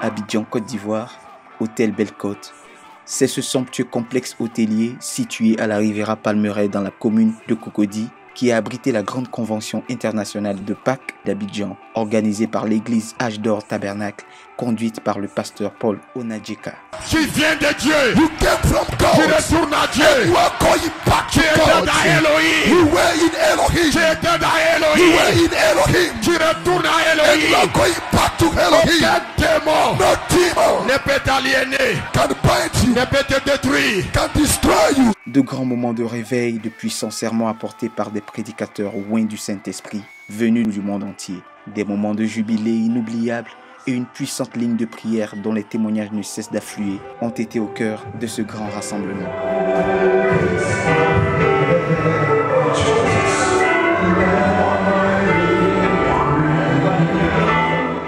Abidjan, Côte d'Ivoire, Hôtel Belle-Côte. C'est ce somptueux complexe hôtelier situé à la Riviera Palmeraie dans la commune de Cocody qui a abrité la grande convention internationale de Pâques d'Abidjan, organisée par l'église Âge d'Or Tabernacle, conduite par le pasteur Paul Onadjeka. Tu viens de Dieu. You came from God. Tu retournes à Dieu. And you are going back to God. Tu étais dans Elohim. You were in Elohim. Tu étais dans Elohim. You were in Elohim. Tu retournes à Elohim. And you are going back to Elohim. Aucun démon. No demon ne peut t'aliéner. Can bind you. Ne peut te détruire. Can destroy you. De grands moments de réveil, de puissants sermons apportés par des prédicateurs oints du Saint-Esprit, venus du monde entier. Des moments de jubilé inoubliables et une puissante ligne de prière dont les témoignages ne cessent d'affluer ont été au cœur de ce grand rassemblement.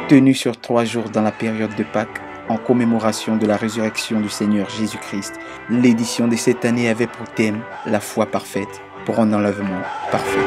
Tenu sur 3 jours dans la période de Pâques, en commémoration de la résurrection du Seigneur Jésus-Christ, l'édition de cette année avait pour thème la foi parfaite pour un enlèvement parfait.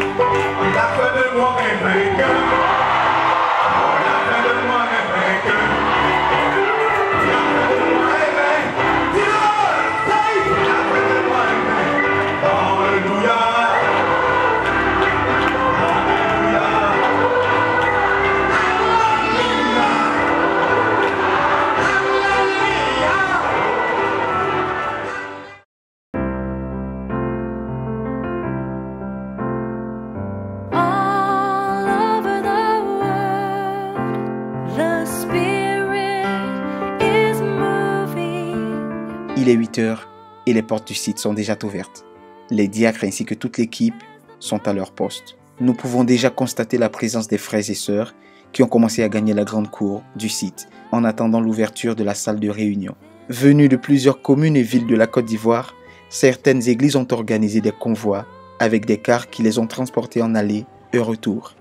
Il est 8 heures et les portes du site sont déjà ouvertes. Les diacres ainsi que toute l'équipe sont à leur poste. Nous pouvons déjà constater la présence des frères et sœurs qui ont commencé à gagner la grande cour du site en attendant l'ouverture de la salle de réunion. Venus de plusieurs communes et villes de la Côte d'Ivoire, certaines églises ont organisé des convois avec des cars qui les ont transportés en aller et retour.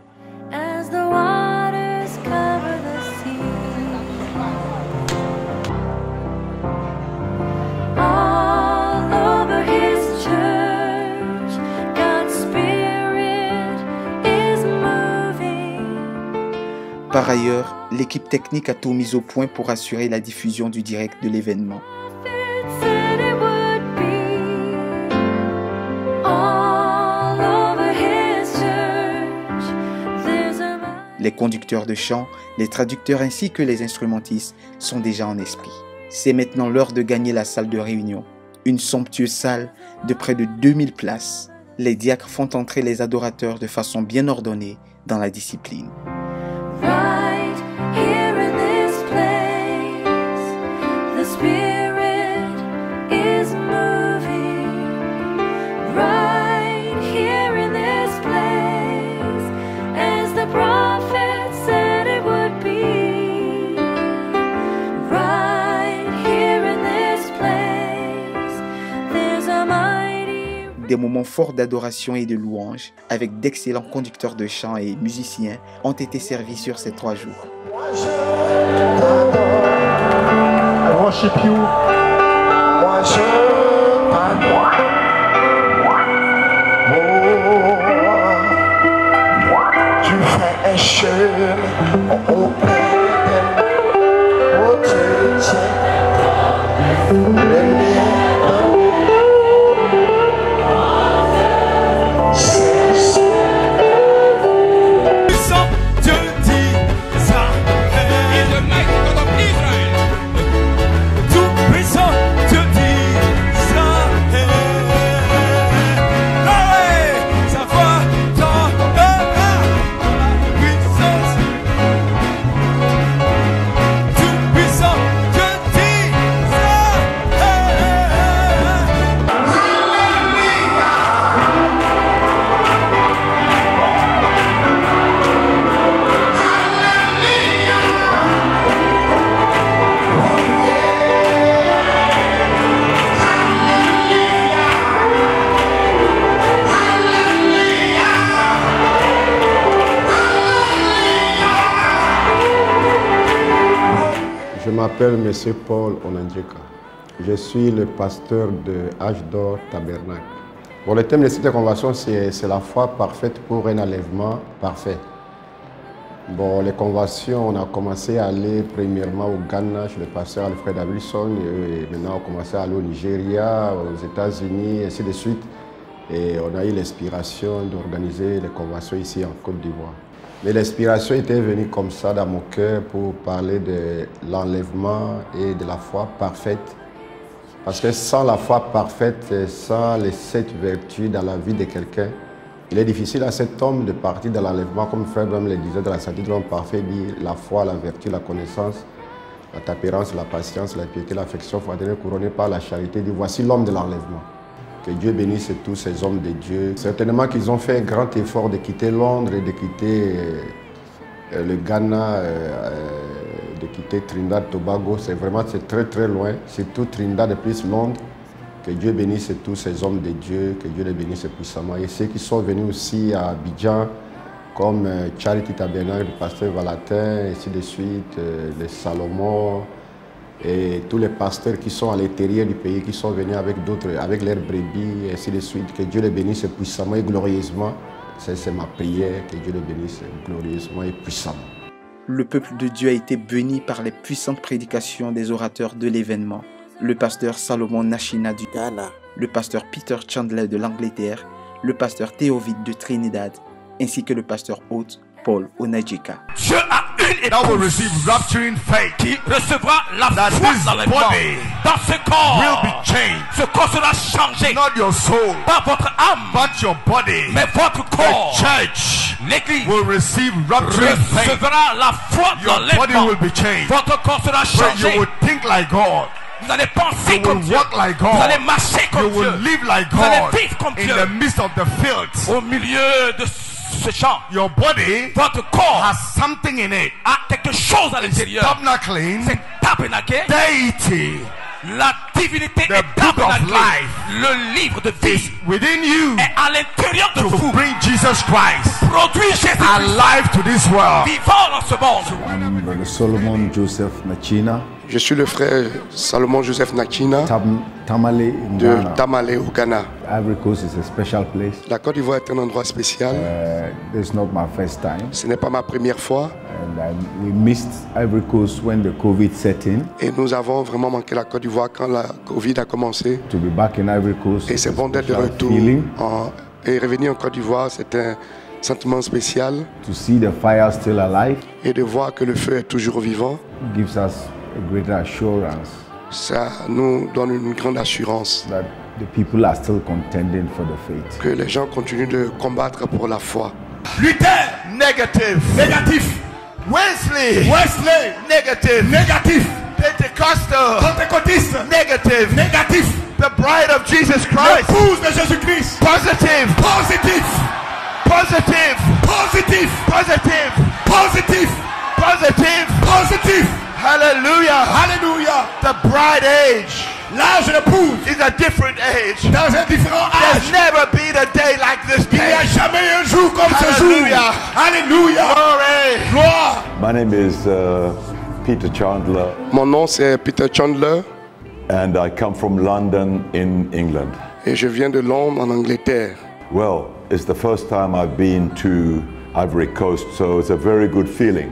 Par ailleurs, l'équipe technique a tout mis au point pour assurer la diffusion du direct de l'événement. Les conducteurs de chant, les traducteurs ainsi que les instrumentistes sont déjà en esprit. C'est maintenant l'heure de gagner la salle de réunion, une somptueuse salle de près de 2000 places. Les diacres font entrer les adorateurs de façon bien ordonnée dans la discipline. Right here in this place, the Spirit is moving. Right here in this place, as the prophet said it would be. Right here in this place, there's a mighty... Des moments forts d'adoration et de louange, avec d'excellents conducteurs de chant et musiciens, ont été servis sur ces 3 jours. I worship you. Moi je t'adore. Oh, tu fais un chemin au Père. Oh, tu tiens le mien. Je m'appelle M. Paul Onadjeka. Je suis le pasteur de Âge d'Or Tabernacle. Bon, le thème de cette convention, c'est la foi parfaite pour un enlèvement parfait. Bon, les conversions, on a commencé à aller premièrement au Ghana chez le pasteur Alfred Davidson et maintenant on a commencé à aller au Nigeria, aux États-Unis, ainsi de suite. Et on a eu l'inspiration d'organiser les conversions ici en Côte d'Ivoire. Mais l'inspiration était venue comme ça dans mon cœur pour parler de l'enlèvement et de la foi parfaite. Parce que sans la foi parfaite, sans les 7 vertus dans la vie de quelqu'un, il est difficile à cet homme de partir dans l'enlèvement, comme Frère Branham le disait, dans la sainteté de l'homme parfait, dit la foi, la vertu, la connaissance, la tempérance, la patience, la piété, l'affection fraternelle couronnée par la charité. Dit voici l'homme de l'enlèvement. Que Dieu bénisse tous ces hommes de Dieu. Certainement qu'ils ont fait un grand effort de quitter Londres et de quitter le Ghana, de quitter Trinidad et Tobago. C'est vraiment très très loin, surtout Trinidad et plus Londres. Que Dieu bénisse tous ces hommes de Dieu, que Dieu les bénisse puissamment. Et ceux qui sont venus aussi à Abidjan, comme Charity Tabernacle, le pasteur Valatin, ainsi de suite, les Salomon, et tous les pasteurs qui sont à l'intérieur du pays, qui sont venus avec d'autres, avec leurs brebis, ainsi de suite. Que Dieu les bénisse puissamment et glorieusement. C'est ma prière, que Dieu les bénisse glorieusement et puissamment. Le peuple de Dieu a été béni par les puissantes prédications des orateurs de l'événement. Le pasteur Salomon Nachina du Ghana, le pasteur Peter Chandler de l'Angleterre, le pasteur Théovite de Trinidad, ainsi que le pasteur Hôte Paul Onajika. Dieu a une that will receive rapturing faith qui recevra la that foi this dans le body dans ce corps. will be changed. Ce corps sera changé. Not your soul, Pas votre âme, but your body. mais votre The corps. church L'Église will receive rapturing faith. recevra la foi dans Your body l'enlèvement. will be changed. Votre corps sera Where you changé. will think like God. Vous allez penser You comme will Dieu. walk like Vous God. allez marcher You comme Dieu. will live like Vous allez God vivre comme in Dieu. the midst of the fields. Au milieu de ce champ, Your body votre corps has something in it. a quelque chose à l'intérieur. Tabernacling, C'est tabernacle. deity La divinité The est book of tabernacle. life Le livre de is vie within you est à l'intérieur de to vous. bring Jesus Christ Produit Jésus alive to this world. vivant dans ce monde. I'm Brother Solomon Joseph Nachina, Je suis le frère Salomon Joseph Nachina Tamale in de Ghana. Tamale au Ghana. Ivory Coast is a special place. La Côte d'Ivoire est un endroit spécial. This is not my first time. Ce n'est pas ma première fois And we missed Ivory Coast when the COVID set in. et nous avons vraiment manqué la Côte d'Ivoire quand la Covid a commencé. To be back in Ivory Coast Et is c'est a bon d'être de special retour feeling. et revenir en Côte d'Ivoire, c'est un sentiment spécial. To see the fire still alive Et de voir que le feu est toujours vivant, gives us a greater assurance ça nous donne une grande assurance that the people are still contending for the faith. que les gens continuent de combattre pour la foi. Luther, negative. Négatif. Wesley, Wesley. negative. Négatif. Pentecostal, Pentecôtiste. negative. Négatif. The bride of Jesus Christ, L'épouse de Jésus-Christ. positive. Positif. Positive. Positif. Positive. Positif. Positive. Positif. Hallelujah. Alléluia. The bride age L'âge de l'épouse is a different age. dans un différent There's âge. never been a day like this Il n'y a day. jamais un jour comme ce jour. Alléluia. Alléluia. Glory. Gloire. My name is Peter Chandler, Mon nom c'est Peter Chandler and I come from London in England. et je viens de Londres en Angleterre. Well, it's the first time I've been to Ivory Coast, so it's a very good feeling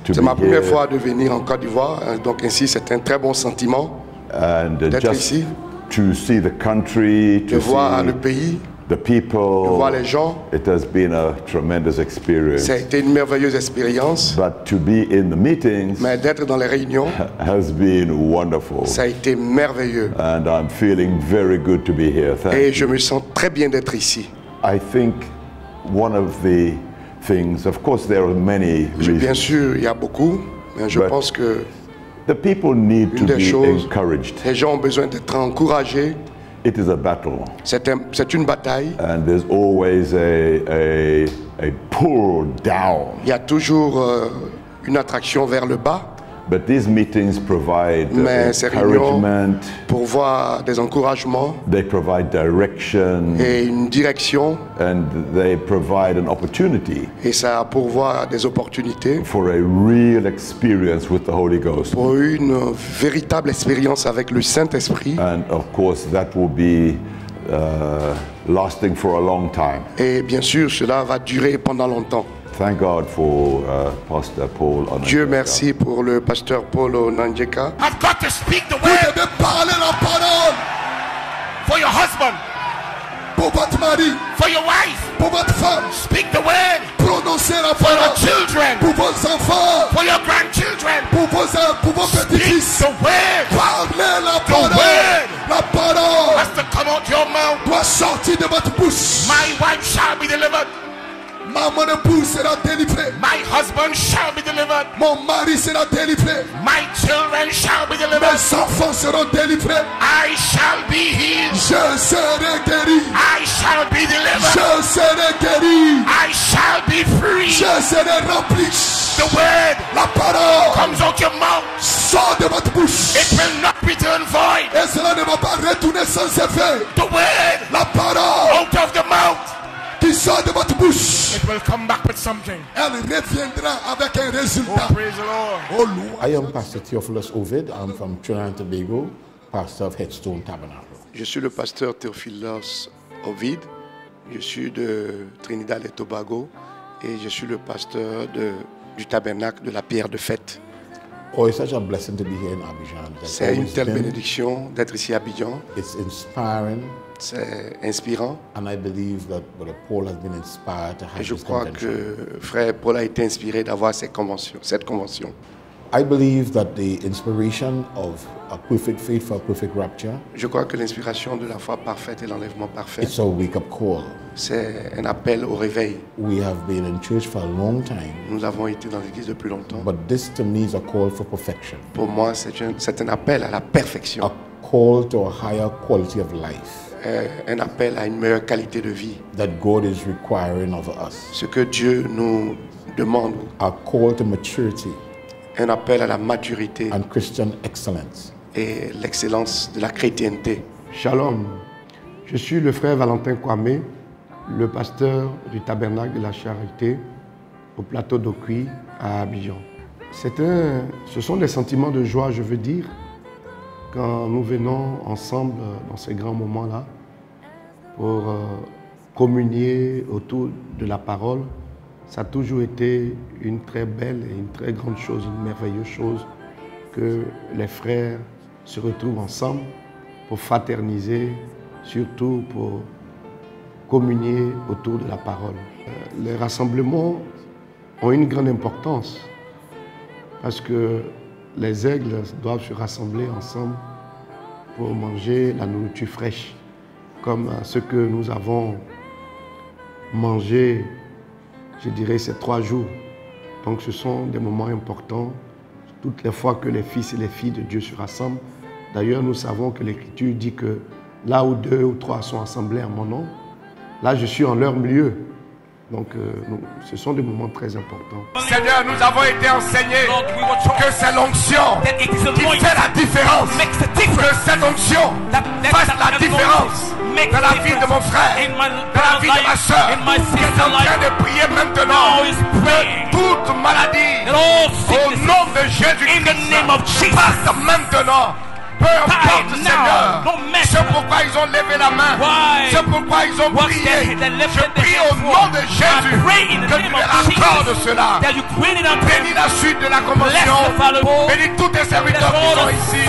to C'est be ma première here fois de venir en Côte d'Ivoire, donc ainsi c'est un très bon sentiment and d'être just ici, to see the country, de to voir le see pays, the de people. voir les gens. It has been a tremendous experience. Ça a été une merveilleuse expérience, But to be in the meetings mais d'être dans les réunions, has been wonderful. ça a été merveilleux. And I'm feeling very good to be here. Thank Et you. je me sens très bien d'être ici. I think one of the things, of course, there are many Bien reasons. sûr, il y a beaucoup, mais je But pense que The people need to une des be choses, encouraged. les gens ont besoin d'être encouragés. It is a battle, C'est une bataille. and there's always a pull down. Il y a toujours une attraction vers le bas. But these meetings provide Mais ces réunions encouragement, pour voir des encouragements they provide direction, et une direction, and they provide an opportunity et ça pourvoit des opportunités for a real experience with the Holy Ghost. pour une véritable expérience avec le Saint-Esprit. And of course, that will be lasting for a long time. Et bien sûr, cela va durer pendant longtemps. thank God for Pastor Paul Onanjeka. Dieu merci pour le pasteur Paul Onanjeka. I've got to speak the Vous word devez parler la parole for your husband, pour votre mari, for your wife. pour votre femme. Speak the word Prononcez la for your parole children, pour vos enfants, for your grandchildren. pour vos Speak petits-fils. the word. Parlez la The parole. word La parole has to come out your mouth. doit sortir de votre bouche. My wife shall be delivered. Mon épouse sera délivrée. My husband shall be delivered. Mon mari sera délivré. My children shall be delivered. Mes enfants seront délivrés. I shall be healed. Je serai guéri. I shall be delivered. Je serai guéri. I shall be free. Je serai rempli. The word La parole comes out your mouth. sort de votre bouche. It will not return void. Et cela ne va pas retourner sans effet. The word La parole out of the mouth. qui sort de votre bouche, It will come back with something. elle reviendra avec un résultat. Oh, praise the Lord. Oh, louange. I am Pastor Theophilus Ovid. I'm from Trinidad and Tobago, pastor of Headstone Tabernacle. Je suis le pasteur Theophilus Ovid. Je suis de Trinidad et Tobago et je suis le pasteur du tabernacle de la pierre de fête. Oh, it's such a blessing to be here in Abidjan. It's C'est une always telle been- bénédiction d'être ici à Abidjan. It's inspiring, C'est inspirant. and I believe that Brother Paul has been inspired to Et have je this crois convention. que frère Paul a été inspiré d'avoir cette convention. I believe that the inspiration of a perfect faith for a perfect rapture, Je crois que l'inspiration de la foi parfaite et l'enlèvement parfait, it's a wake-up call. c'est un appel au réveil. We have been in church for a long time, Nous avons été dans l'église depuis longtemps. but this to me is a call for perfection, Pour moi, c'est un appel à la perfection, a call to a higher quality of life un appel à une meilleure qualité de vie. that God is requiring of us, Ce que Dieu nous demande, a call to maturity un appel à la maturité and Christian excellence. et l'excellence de la chrétienté. Shalom, je suis le frère Valentin Kwame, le pasteur du tabernacle de la charité au plateau d'Okui à Abidjan. Ce sont des sentiments de joie, je veux dire, quand nous venons ensemble dans ces grands moments-là pour communier autour de la parole. Ça a toujours été une très belle et une très grande chose, une merveilleuse chose que les frères se retrouvent ensemble pour fraterniser, surtout pour communier autour de la parole. Les rassemblements ont une grande importance parce que les aigles doivent se rassembler ensemble pour manger la nourriture fraîche, comme ce que nous avons mangé, je dirais, ces 3 jours. Donc ce sont des moments importants, toutes les fois que les fils et les filles de Dieu se rassemblent. D'ailleurs, nous savons que l'Écriture dit que là où 2 ou 3 sont assemblés en mon nom, là je suis en leur milieu. Donc ce sont des moments très importants. Seigneur, nous avons été enseignés que c'est l'onction qui fait la différence. Que cette onction fasse la différence dans la vie de mon frère, dans la vie de ma soeur, qui est en train de prier maintenant que toute maladie, au nom de Jésus-Christ, passe maintenant. Peu importe, Seigneur, c'est pourquoi ils ont levé la main, c'est pourquoi ils ont prié. Je prie au nom de Jésus que tu leur accordes cela. Bénis la suite de la convention, bénis tous tes serviteurs qui sont ici.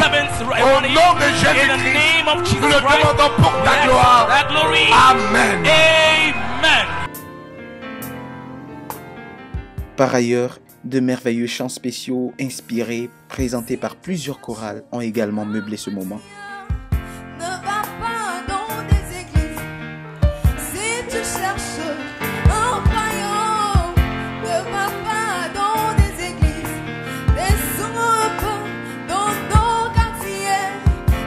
Au nom de Jésus-Christ, nous le demandons pour ta gloire. Amen. Par ailleurs, de merveilleux chants spéciaux inspirés, présentés par plusieurs chorales, ont également meublé ce moment. Ne va pas dans des églises si tu cherches un croyant. Ne va pas dans des églises, des soupes dans nos quartiers,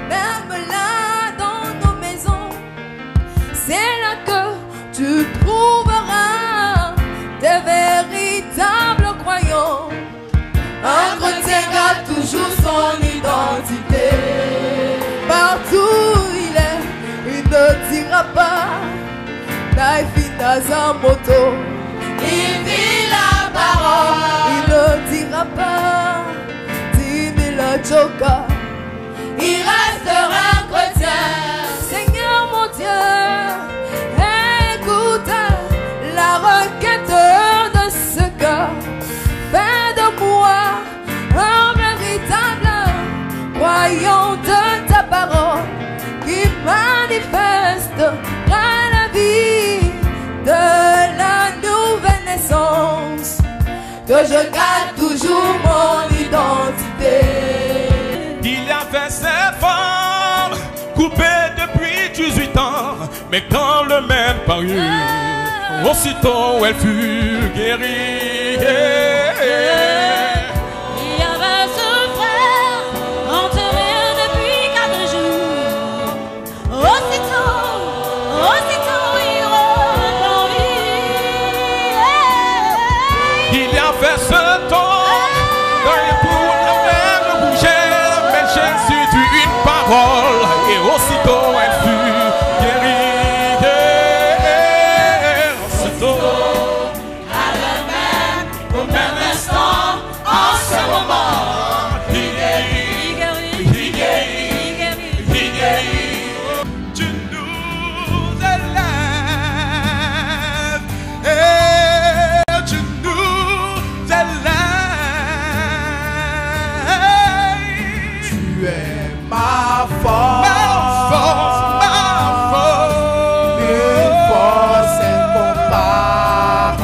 même là dans nos maisons. C'est là que tu trouveras des véritables croyants. Un chrétien garde toujours son identité. Partout où il est, il ne dira pas Naifina moto. Il vit la parole. Il ne dira pas 10 000 joka. Il restera chrétien. Seigneur mon Dieu, écoute la requête de que je garde toujours mon identité. Il y avait ces femmes coupées depuis 18 ans, mais quand le maître parut, aussitôt elle fut guérie. Il y avait ce frère enterré depuis 4 jours. Aussitôt il revint. Il y avait ce temps dans les trous de mer bouger, mais Jésus dit une parole et aussitôt elle fut guérie. Au même instant, en ce moment, il guérit. Tu nous élèves et tu nous élèves. Tu es ma force. Une force incomparable.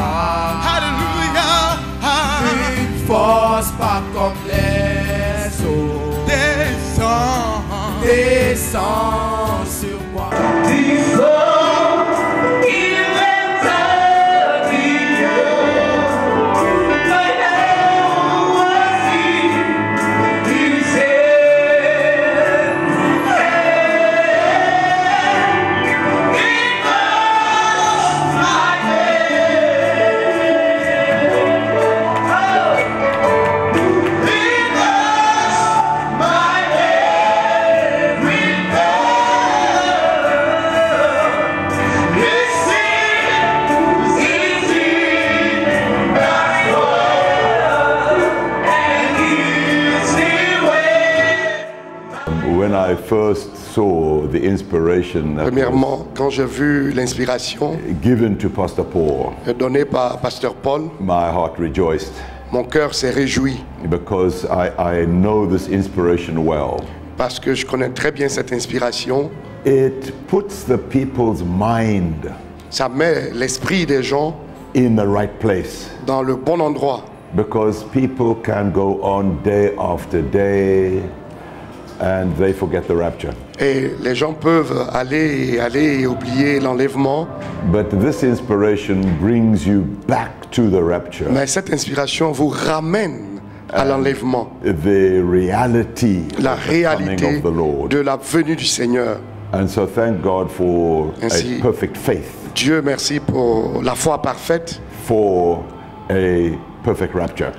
Une force pas comme les autres. Descends sur moi. When I first saw the inspiration that Premièrement, quand j'ai vu l'inspiration was given to Pastor Paul, donnée par Pasteur Paul, my heart rejoiced mon cœur s'est réjoui because I know this inspiration well. parce que je connais très bien cette inspiration. It puts the people's mind Ça met l'esprit des gens in the right place. dans le bon endroit. Because people can go on day after day and they forget the rapture. Et les gens peuvent aller et oublier l'enlèvement. But this inspiration brings you back to the rapture. Mais cette inspiration vous ramène à l'enlèvement. The reality La of the coming réalité of the Lord. de la venue du Seigneur. And so thank God for Ainsi, a perfect faith, Dieu merci pour la foi parfaite, for a perfect rapture,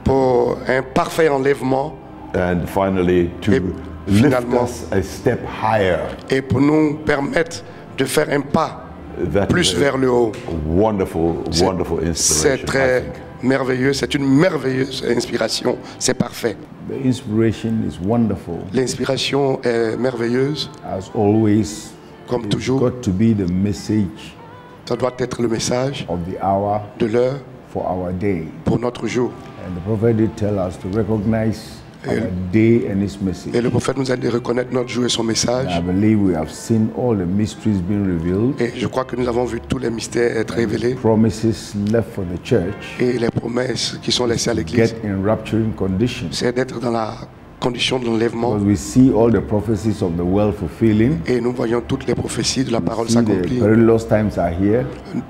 pour un parfait enlèvement and finally to Et lift finalement, us a step higher. et pour nous permettre de faire un pas That plus is vers le haut. wonderful, wonderful C'est inspiration. I très think. merveilleux, c'est une merveilleuse inspiration, c'est parfait. The inspiration is wonderful. L'inspiration est merveilleuse, As always, comme it's toujours. got to be the message Ça doit être le message of the hour de l'heure for our day. pour notre jour. And the prophet did tell us to recognize our day and its message. Et le prophète nous a dit de reconnaître notre jour et son I message. believe we have seen all the mysteries being revealed, Et je crois que nous avons vu tous les mystères être révélés promises left for the church et les promesses qui sont laissées à to l'Église. get in rapturing condition. C'est d'être dans la condition de l'enlèvement. Because we see all the prophecies of the world fulfilling. Et nous voyons toutes les prophéties de la parole See the s'accomplir. perilous times are here.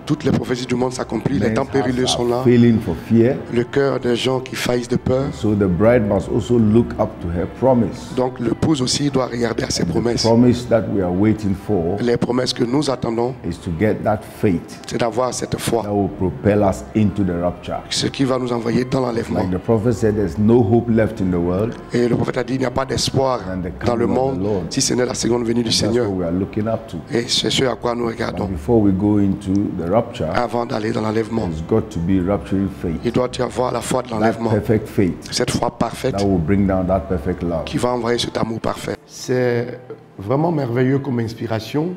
Toutes les prophéties du monde s'accomplissent. Les Men's temps périlleux hearts sont là. are failing for fear. Le cœur des gens qui faillissent de peur. So the bride must also look up to her promise. Donc l'épouse aussi doit regarder à ses promesses. Promise that we are waiting for Les promesses que nous attendons, is to get that faith c'est d'avoir cette foi. that will propel us into the rapture. Ce qui va nous envoyer dans l'enlèvement. Like the prophet said, there's no hope left in the world. Et le prophète a dit, il n'y a pas d'espoir dans le monde si ce n'est la seconde venue du That's Seigneur. what we are looking up to. Et c'est ce à quoi nous regardons. Before we go into the rapture, Avant d'aller dans l'enlèvement, there's got to be rapturing faith. il doit y avoir la foi de That l'enlèvement. perfect faith Cette foi parfaite that will bring down that perfect love. qui va envoyer cet amour parfait. C'est vraiment merveilleux comme inspiration.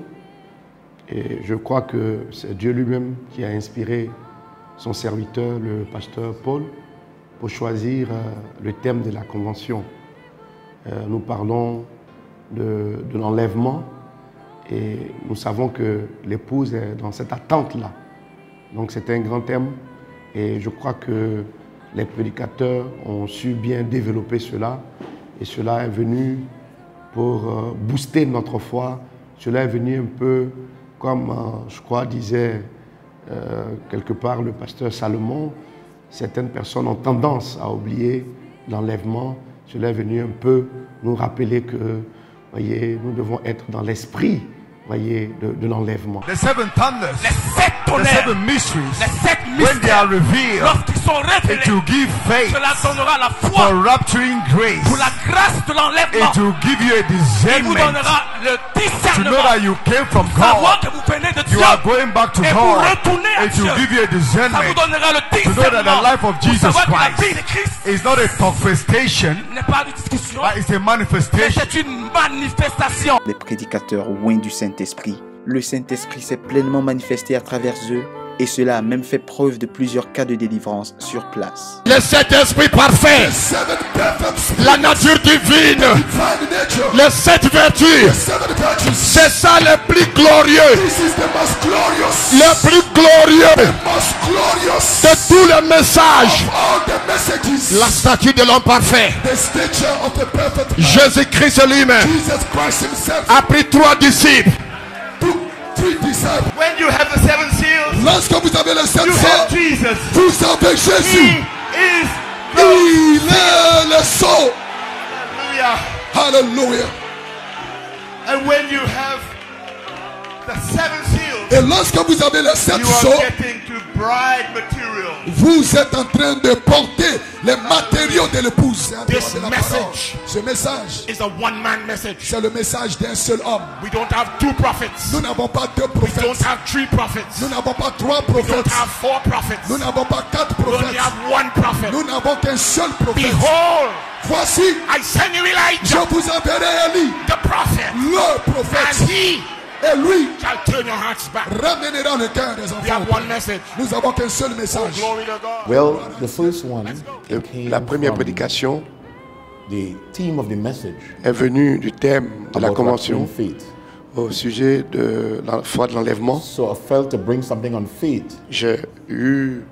Et je crois que c'est Dieu lui-même qui a inspiré son serviteur, le pasteur Paul, pour choisir le thème de la convention. Nous parlons de l'enlèvement et nous savons que l'épouse est dans cette attente-là. Donc c'est un grand thème et je crois que les prédicateurs ont su bien développer cela. Et cela est venu pour booster notre foi. Cela est venu un peu comme, je crois, disait quelque part le pasteur Salomon. Certaines personnes ont tendance à oublier l'enlèvement. Cela est venu un peu nous rappeler que, voyez, nous devons être dans l'esprit, voyez, de l'enlèvement. The seven thunders, Les sept the tonnerres, seven mysteries, les sept when they are mystères, revealed, lorsqu'ils sont it révélés, will give faith cela donnera la for foi rapturing grace. pour la grâce de l'enlèvement. It will give you a Il vous discernment donnera le to know discernement. that you came from Savoir God. que vous venez de You Dieu. are going back to Et vous God. retournez à It will Dieu. give you a Ça vous discernment donnera le to know that the discernement. life of Pour Jesus savoir que la vie Christ de Christ is not a manifestation, n'est pas une discussion, but it's a mais manifestation. c'est une manifestation. Les prédicateurs oints du Saint-Esprit. Le Saint-Esprit s'est pleinement manifesté à travers eux et cela a même fait preuve de plusieurs cas de délivrance sur place. Le Saint-Esprit parfait, la nature divine, les sept vertus, c'est ça le plus glorieux, le plus glorieux de tous les messages. La statue de l'homme parfait, Jésus-Christ lui-même, a pris 3 disciples. When you have the seven seals, Lorsque vous avez le sept you have Jesus. vous avez Jésus. He is Il est le sceau. Hallelujah. Hallelujah. And when you have the seven seals, Et lorsque vous avez les sept you sceaux, are getting to bride material. vous êtes en train de porter les matériaux de l'épouse. This message Ce message, is a one-man message. c'est le message d'un seul homme. We don't have 2 prophets. Nous n'avons pas 2 We don't prophètes. have 3 prophets. Nous n'avons pas 3 We don't prophètes. have 4 prophets. Nous n'avons pas 4 We only prophètes. have 1 prophet. Nous n'avons qu'un seul prophète. Behold, Voici, I send you je Elijah, vous enverrai Élie, the prophet, le prophète. and he Et lui shall turn your hearts back. ramènera le cœur des We have enfants. one message. Nous n'avons qu'un seul message. Glory to God. Well, the first one came La première from prédication the theme of the message est venue du thème de la about convention rapturing faith. au sujet de la foi de l'enlèvement. So I felt to bring something on faith. J'ai eu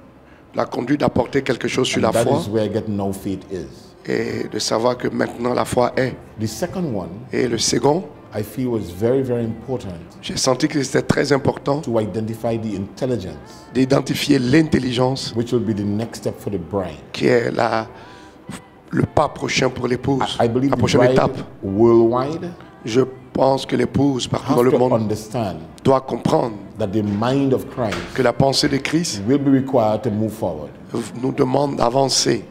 la conduite d'apporter quelque chose sur And la that foi is where get no faith is. et de savoir que maintenant la foi est. The second one Et le second, I feel was very, very important j'ai senti que c'était très important to identify the intelligence, d'identifier l'intelligence which will be the next step for the bride. qui est le pas prochain pour l'épouse, I believe la the prochaine bride étape. worldwide Je pense que l'épouse partout dans have le to monde understand doit comprendre that the mind of Christ que la pensée de Christ will be required to move forward. nous demande d'avancer.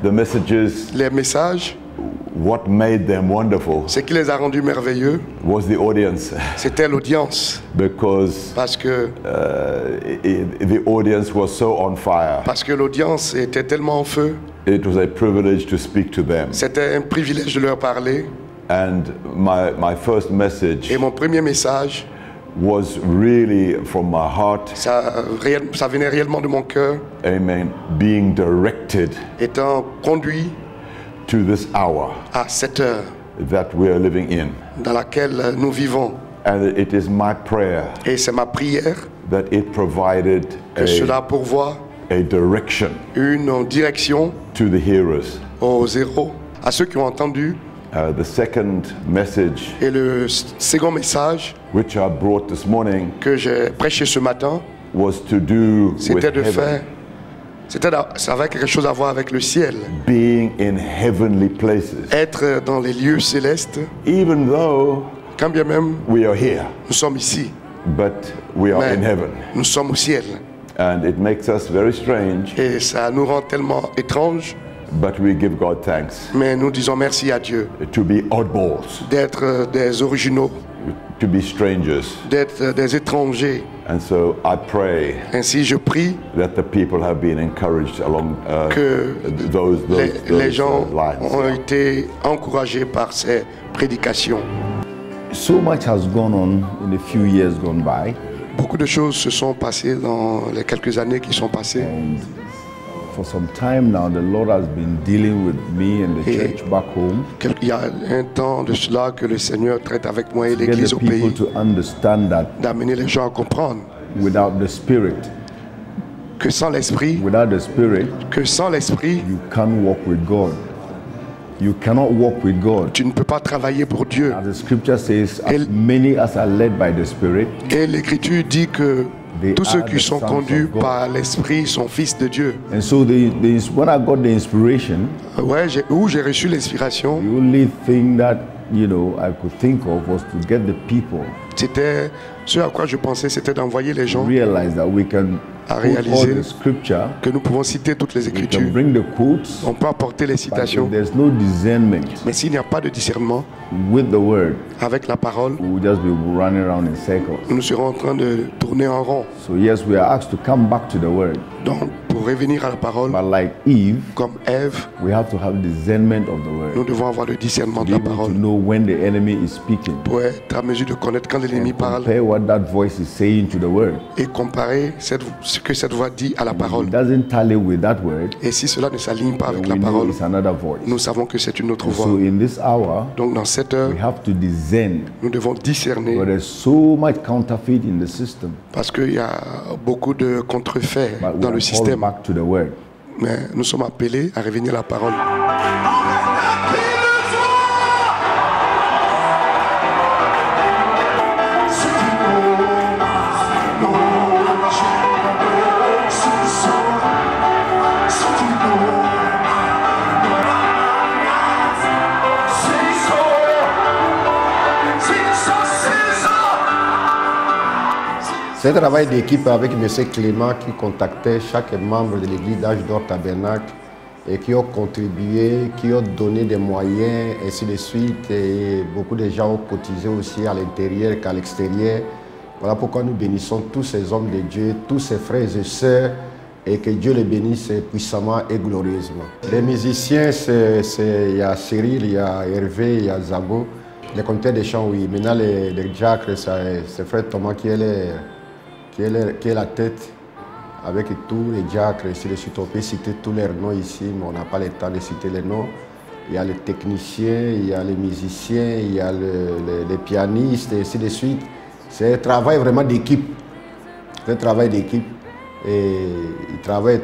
The messages, Les messages, what made them wonderful ce qui les a rendus merveilleux, was the audience, c'était l'audience. because Parce que the audience was so on fire. l'audience était tellement en feu. It was a privilege to speak to them. C'était un privilège de leur parler. And my first message Et mon premier message, was really from my heart, ça venait réellement de mon cœur, amen, being directed étant conduit to this hour à cette heure that we are living in. dans laquelle nous vivons. And it is my prayer Et c'est ma prière that it provided que cela pourvoie a direction une direction to the hearers. aux héros, à ceux qui ont entendu. The second message, Et le second message which I brought this morning, que j'ai prêché ce matin, was to do with c'était de heaven, faire, ça avait quelque chose à voir avec le ciel. being in heavenly places. Être dans les lieux célestes, Even though quand bien même we are here, nous sommes ici, but we are mais in heaven. nous sommes au ciel. And it makes us very strange, Et ça nous rend tellement étranges, but we give God thanks mais nous disons merci à Dieu to be oddballs, d'être des originaux, to be strangers. d'être des étrangers. And so I pray Ainsi, je prie that the people have been encouraged along que those les gens lines. ont été encouragés par ces prédications. So much has gone on in a few years gone by. Beaucoup de choses se sont passées dans les quelques années qui sont passées. And for some time now, the Lord has been dealing with me and the Et church back home. Il y a un temps de cela que le Seigneur traite avec moi et To get l'Église the au people pays, to understand that d'amener les gens à comprendre without the Spirit, que sans l'esprit, without the Spirit, que sans l'esprit, you can't walk with God. You cannot walk with God. Tu ne peux pas travailler pour Dieu. As the scripture says, as many as are led by the Spirit, et l'Écriture dit que tous ceux qui sont conduits par l'Esprit sont fils de Dieu. And so when I got the inspiration, où j'ai reçu l'inspiration, the only thing that I could think of was to get the people. C'était ce à quoi je pensais, c'était d'envoyer les gens à réaliser que nous pouvons citer toutes les Écritures. On peut apporter les citations. Mais s'il n'y a pas de discernement avec la parole, nous serons en train de tourner en rond. Donc, pour revenir à la parole, comme Ève, nous devons avoir le discernement de la parole pour être à mesure de connaître quand l'ennemi parle et comparer ce que cette voix dit à la parole. Et si cela ne s'aligne pas avec la parole, nous savons que c'est une autre voix. Donc dans cette heure, nous devons discerner parce qu'il y a beaucoup de contrefaits dans le système. Mais nous sommes appelés à revenir à la parole. C'est un travail d'équipe avec M. Clément qui contactait chaque membre de l'église d'Âge d'Or Tabernacle et qui ont contribué, qui ont donné des moyens, ainsi de suite. Et beaucoup de gens ont cotisé aussi à l'intérieur qu'à l'extérieur. Voilà pourquoi nous bénissons tous ces hommes de Dieu, tous ces frères et sœurs, et que Dieu les bénisse puissamment et glorieusement. Les musiciens, il y a Cyril, il y a Hervé, il y a Zago. Les conducteurs des chants, oui. Maintenant, les diacres, c'est frère Thomas qui est la tête avec tous les diacres, ainsi de suite. On peut citer tous leurs noms ici, mais on n'a pas le temps de citer les noms. Il y a les techniciens, il y a les musiciens, il y a les pianistes, et ainsi de suite. C'est un travail vraiment d'équipe. C'est un travail d'équipe. Et ils travaillent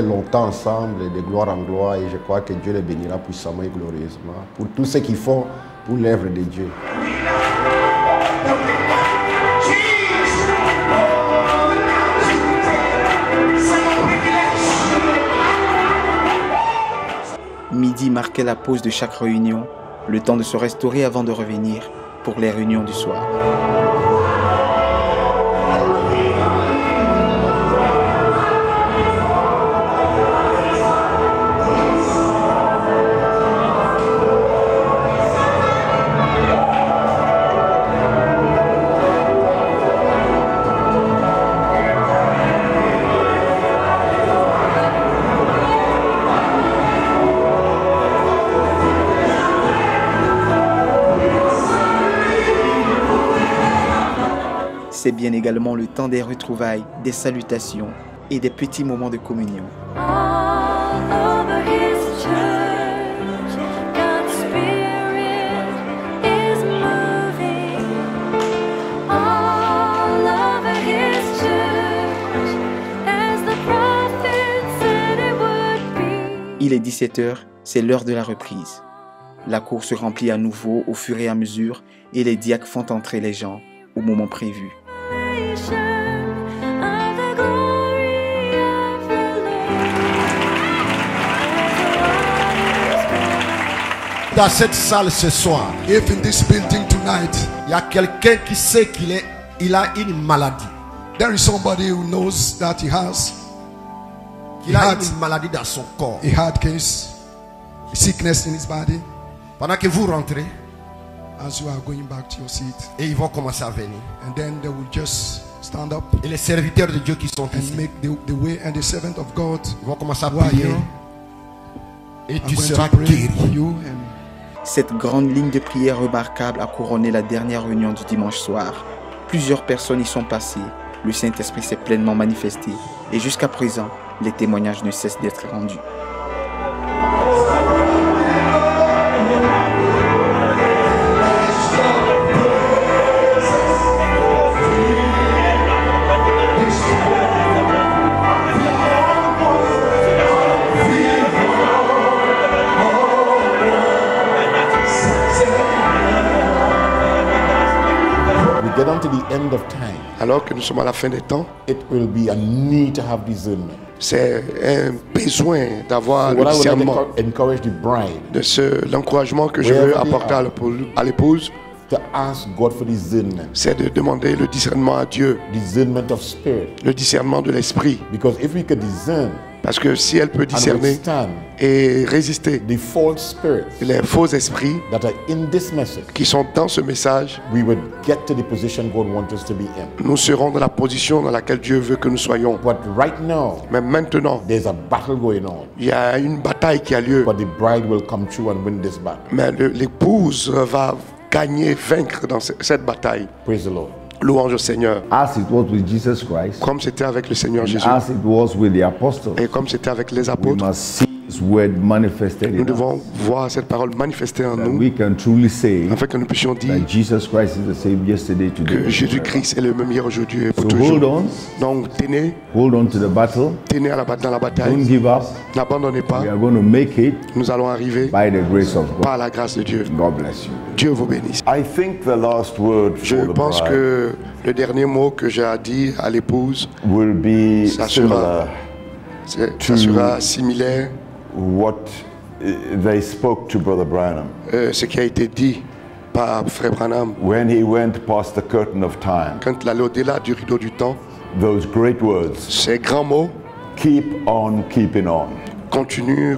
longtemps ensemble, de gloire en gloire, et je crois que Dieu les bénira puissamment et glorieusement pour tout ce qu'ils font pour l'œuvre de Dieu. Midi marquait la pause de chaque réunion, le temps de se restaurer avant de revenir pour les réunions du soir. C'est bien également le temps des retrouvailles, des salutations et des petits moments de communion. Il est 17h, c'est l'heure de la reprise. La cour se remplit à nouveau au fur et à mesure et les diacres font entrer les gens au moment prévu. Dans cette salle ce soir, if in this building tonight, il y a quelqu'un qui sait qu'il a une maladie. There is somebody who knows that he has une maladie dans son corps. He had case, sickness in his body. Pendant que vous rentrez, as you are going back to your seat, et ils vont commencer à venir. And then they will just stand up. Et les serviteurs de Dieu qui sont ici, make the way, and the servant of God vont commencer à prier. Et tu seras guéri. Cette grande ligne de prière remarquable a couronné la dernière réunion du dimanche soir. Plusieurs personnes y sont passées, le Saint-Esprit s'est pleinement manifesté et jusqu'à présent, les témoignages ne cessent d'être rendus. get onto the end of time, alors que nous sommes à la fin des temps, it will be a need to have discernment. C'est un besoin d'avoir le discernement. Encourage the bride. De l'encouragement que je veux apporter à l'épouse, to ask God for discernment. C'est de demander le discernement à Dieu. Discernment of spirit. Le discernement de l'esprit. Because if we could discern, parce que si elle peut discerner et résister the false spirits les faux esprits that are in this message, qui sont dans ce message, we would get to the position God wants us to be in. Nous serons dans la position dans laquelle Dieu veut que nous soyons. But right now, mais maintenant, there's a battle going on. Il y a une bataille qui a lieu. But the bride will come through and win this battle. Mais l'épouse va gagner, vaincre dans cette bataille. Praise the Lord. Louange au Seigneur. As it was with Jesus Christ, comme c'était avec le Seigneur Jésus, as it was with the apostles, et comme c'était avec les apôtres, we must see His word manifested nous devons voir cette parole manifestée en nous, we can truly say afin que nous puissions dire that Jesus Christ is the same yesterday, today, que Jésus-Christ est le même hier, aujourd'hui et pour toujours. Hold on. Donc hold on to the battle. Tenez dans la bataille. Don't give up. N'abandonnez pas. We are going to make it. Nous allons arriver by the grace of God. Par la grâce de Dieu. God bless you. Dieu vous bénisse. I think the last word for Je pense the bride que le dernier mot que j'ai à dire à l'épouse will be ça sera similaire. What they spoke to Brother Branham. Ce qui a été dit par Frère Branham. When he went past the curtain of time. Quand il allait au-delà du rideau du temps. Those great words. Ces grands mots. Keep on keeping on. Continue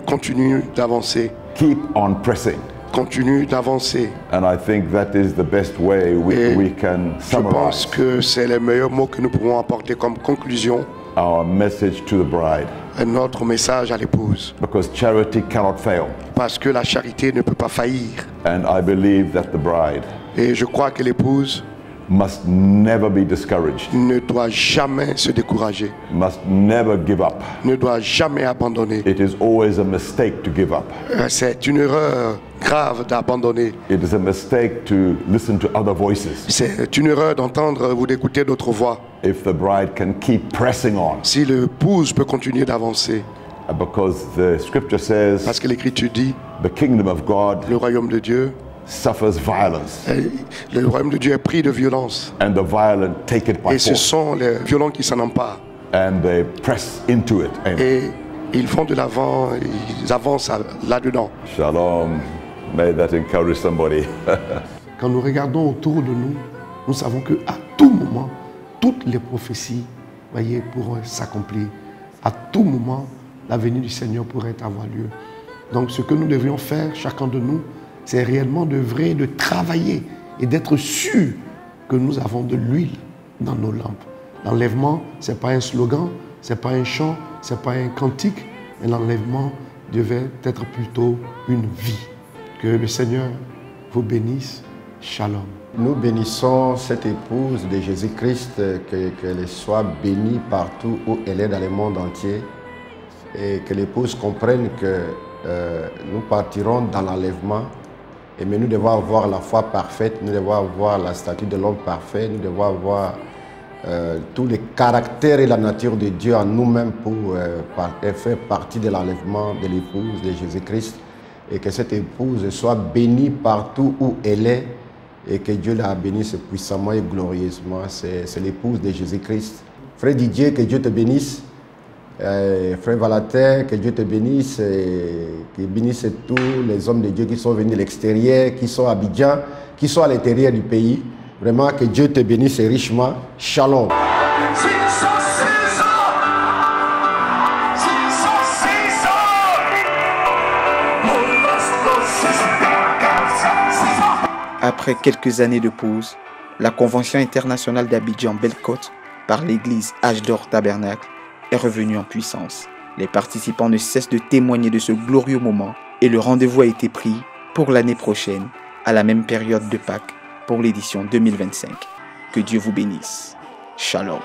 d'avancer. Keep on pressing. Continue d'avancer. And I think that is the best way we can summarize. Je pense que c'est les meilleurs mots que nous pouvons apporter comme conclusion. Our message to the bride. Notre message à l'épouse. Because charity cannot fail. Parce que la charité ne peut pas faillir. And I believe that the bride. Et je crois que l'épouse must never be discouraged. Ne doit jamais se décourager. Must never give up. Ne doit jamais abandonner. It is always a mistake to give up. C'est une erreur grave d'abandonner. It is a mistake to listen to other voices. C'est une erreur d'entendre ou d'écouter d'autres voix. If the bride can keep pressing on. Si l'épouse peut continuer d'avancer. Because the scripture says. Parce que l'Écriture dit. The kingdom of God. Le royaume de Dieu. Suffers violence. Le royaume de Dieu est pris de violence. And the violent take it by force. Et ce sont les violents qui s'en emparent. And they press into it. Et ils vont de l'avant, ils avancent là-dedans. Shalom. May that encourage somebody. Quand nous regardons autour de nous, nous savons que à tout moment, toutes les prophéties, voyez, pourront s'accomplir. À tout moment, la venue du Seigneur pourrait avoir lieu. Donc, ce que nous devrions faire, chacun de nous, c'est réellement d'œuvrer, de travailler et d'être sûr que nous avons de l'huile dans nos lampes. L'enlèvement, ce n'est pas un slogan, ce n'est pas un chant, ce n'est pas un cantique, mais l'enlèvement devait être plutôt une vie. Que le Seigneur vous bénisse. Shalom. Nous bénissons cette épouse de Jésus-Christ, qu'elle soit bénie partout où elle est dans le monde entier et que l'épouse comprenne que nous partirons dans l'enlèvement. Mais nous devons avoir la foi parfaite, nous devons avoir la statue de l'homme parfait, nous devons avoir tous les caractères et la nature de Dieu en nous-mêmes pour faire partie de l'enlèvement de l'épouse de Jésus-Christ et que cette épouse soit bénie partout où elle est et que Dieu la bénisse puissamment et glorieusement. C'est l'épouse de Jésus-Christ. Frère Didier, que Dieu te bénisse. Frère Valater, que Dieu te bénisse et que bénisse tous les hommes de Dieu qui sont venus de l'extérieur, qui sont à Abidjan, qui sont à l'intérieur du pays. Vraiment que Dieu te bénisse richement. Shalom. Après quelques années de pause, la Convention internationale d'Abidjan-Bellecote par l'église Âge d'Or Tabernacle est revenue en puissance. Les participants ne cessent de témoigner de ce glorieux moment et le rendez-vous a été pris pour l'année prochaine, à la même période de Pâques, pour l'édition 2025. Que Dieu vous bénisse. Shalom.